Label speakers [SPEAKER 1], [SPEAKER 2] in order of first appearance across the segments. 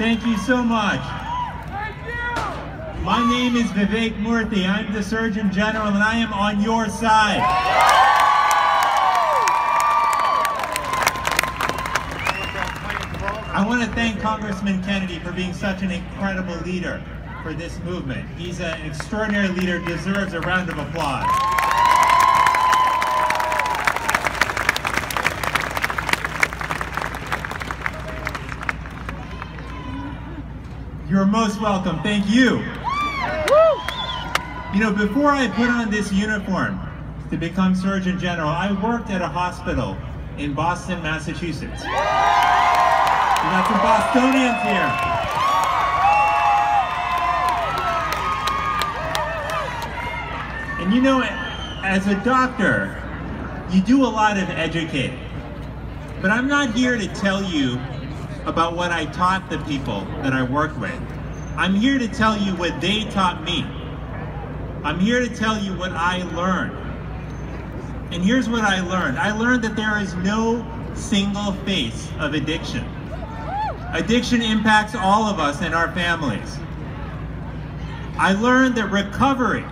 [SPEAKER 1] Thank you so much. My name is Vivek Murthy. I'm the Surgeon General and I am on your side. I want to thank Congressman Kennedy for being such an incredible leader for this movement. He's an extraordinary leader, deserves a round of applause. You're most welcome. Thank you. You know, before I put on this uniform to become Surgeon General, I worked at a hospital in Boston, Massachusetts. We got some Bostonians here. And you know, as a doctor, you do a lot of educating. But I'm not here to tell you about what I taught the people that I work with. I'm here to tell you what they taught me. I'm here to tell you what I learned. And here's what I learned. I learned that there is no single face of addiction. Addiction impacts all of us and our families. I learned that recovery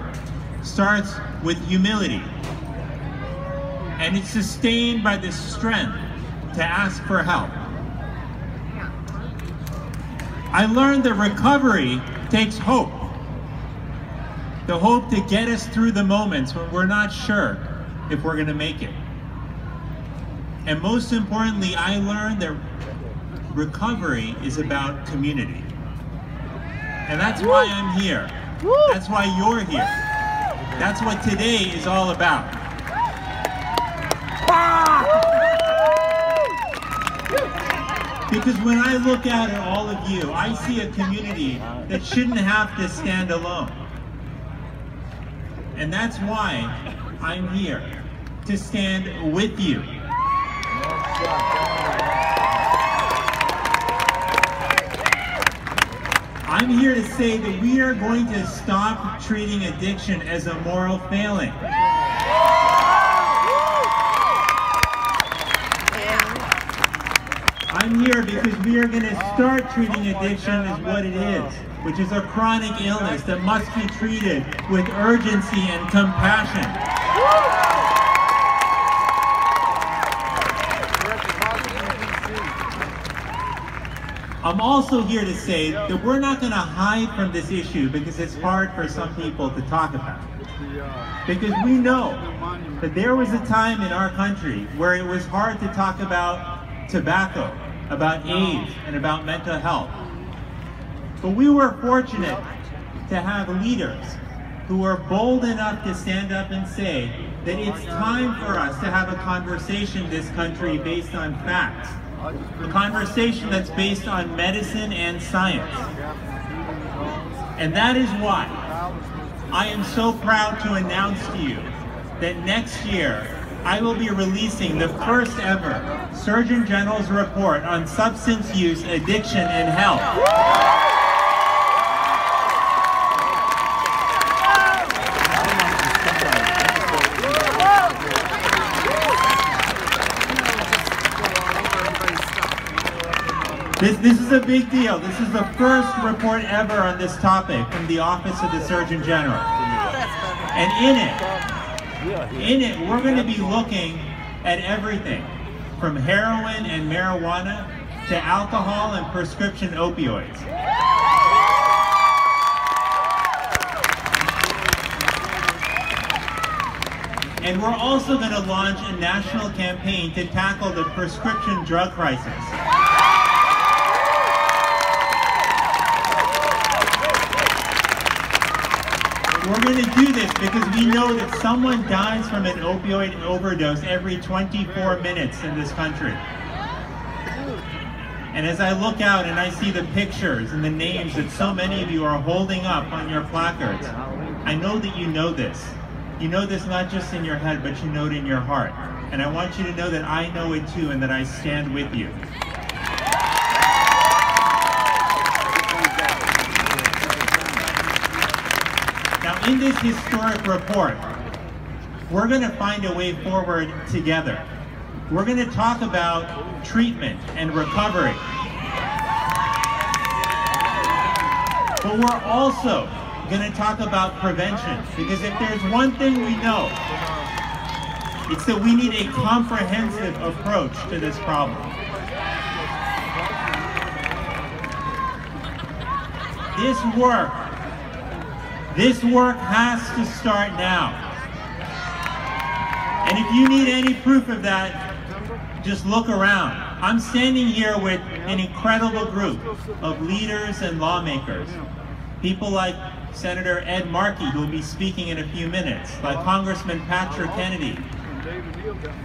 [SPEAKER 1] starts with humility. And it's sustained by the strength to ask for help. I learned that recovery takes hope. The hope to get us through the moments when we're not sure if we're going to make it. And most importantly, I learned that recovery is about community. And that's why I'm here. That's why you're here. That's what today is all about. Because when I look out at all of you, I see a community that shouldn't have to stand alone. And that's why I'm here, to stand with you. I'm here to say that we are going to stop treating addiction as a moral failing. I'm here because we are going to start treating addiction as what it is, which is a chronic illness that must be treated with urgency and compassion. I'm also here to say that we're not going to hide from this issue because it's hard for some people to talk about. Because we know that there was a time in our country where it was hard to talk about tobacco, about AIDS, and about mental health. But we were fortunate to have leaders who were bold enough to stand up and say that it's time for us to have a conversation in this country based on facts. A conversation that's based on medicine and science. And that is why I am so proud to announce to you that next year I will be releasing the first ever Surgeon General's report on substance use, addiction, and health. This is a big deal. This is the first report ever on this topic from the Office of the Surgeon General. And in it, we're going to be looking at everything from heroin and marijuana to alcohol and prescription opioids. And we're also going to launch a national campaign to tackle the prescription drug crisis. We're going to do this because we know that someone dies from an opioid overdose every 24 minutes in this country. And as I look out and I see the pictures and the names that so many of you are holding up on your placards, I know that you know this. You know this not just in your head, but you know it in your heart. And I want you to know that I know it too and that I stand with you. Now, in this historic report, we're going to find a way forward together. We're going to talk about treatment and recovery. But we're also going to talk about prevention, because if there's one thing we know, it's that we need a comprehensive approach to this problem. This work has to start now. And if you need any proof of that, just look around. I'm standing here with an incredible group of leaders and lawmakers. People like Senator Ed Markey, who will be speaking in a few minutes, like Congressman Patrick Kennedy.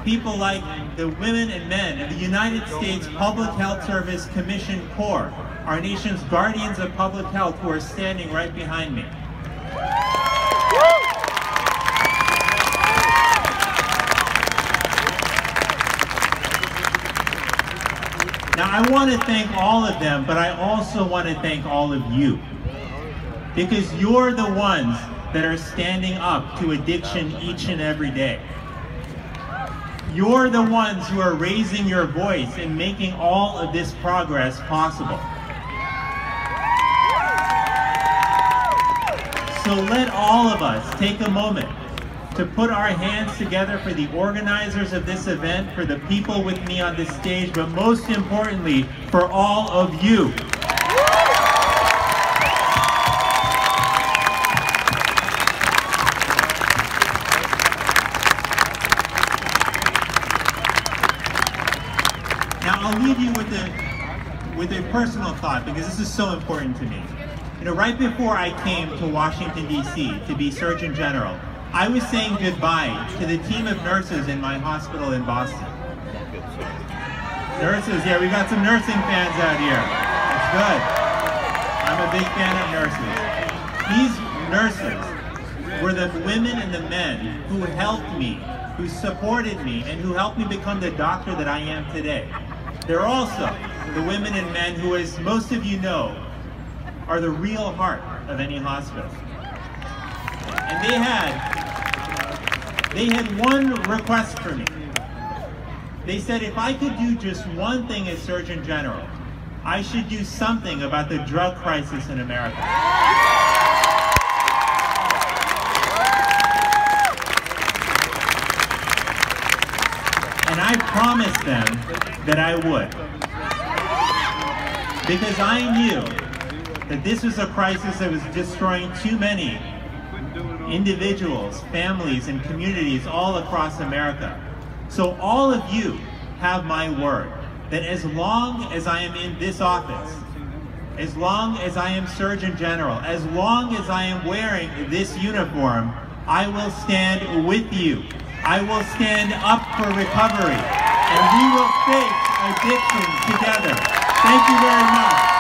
[SPEAKER 1] People like the women and men of the United States Public Health Service Commission Corps, our nation's guardians of public health, who are standing right behind me. Now, I want to thank all of them, but I also want to thank all of you, because you're the ones that are standing up to addiction each and every day. You're the ones who are raising your voice and making all of this progress possible. So let all of us take a moment to put our hands together for the organizers of this event, for the people with me on this stage, but most importantly, for all of you. Now, I'll leave you with a personal thought, because this is so important to me. You know, right before I came to Washington, D.C. to be Surgeon General, I was saying goodbye to the team of nurses in my hospital in Boston. Nurses, yeah, we got some nursing fans out here. That's good. I'm a big fan of nurses. These nurses were the women and the men who helped me, who supported me, and who helped me become the doctor that I am today. They're also the women and men who, as most of you know, are the real heart of any hospital. And they had one request for me. They said if I could do just one thing as Surgeon General, I should do something about the drug crisis in America. And I promised them that I would. Because I knew that this was a crisis that was destroying too many individuals, families, and communities all across America. So all of you have my word that as long as I am in this office, as long as I am Surgeon General, as long as I am wearing this uniform, I will stand with you. I will stand up for recovery, and we will face addiction together. Thank you very much.